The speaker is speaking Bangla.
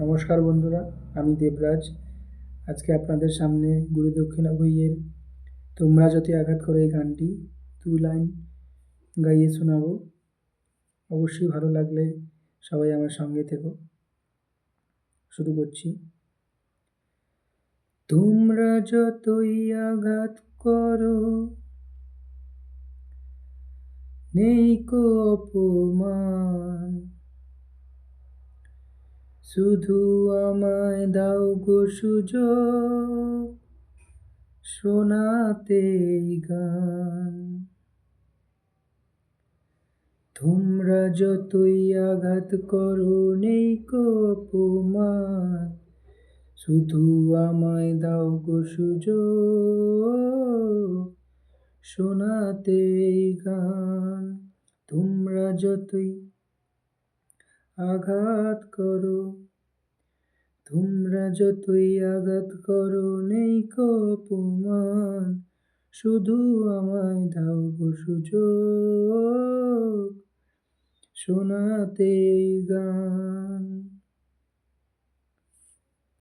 নমস্কার বন্ধুরা, আমি দেবরাজ। আজকে আপনাদের সামনে গুরুদক্ষিণা বইয়ের তোমরা যদি আঘাত করো এই গানটি 2 লাইন গাইয়ে শোনাবো। অবশ্যই ভালো লাগলে সবাই আমার সঙ্গে থেকো। শুরু করছি। তোমরা যতই আঘাত করো নেই কো অপমান, শুধু আমায় দাও গো সুযোগ শোনাতে এই গান। তোমরা যতই আঘাত করো নেই কো অপমান, শুধু আমায় দাও গো সুযোগ শোনাতে এই গান। তোমরা যতই আঘাত করো, তোমরা যতই আঘাত করো নেই কো অপমান, শুধু আমায় দাও গো সুযোগ শোনাতে এই গান।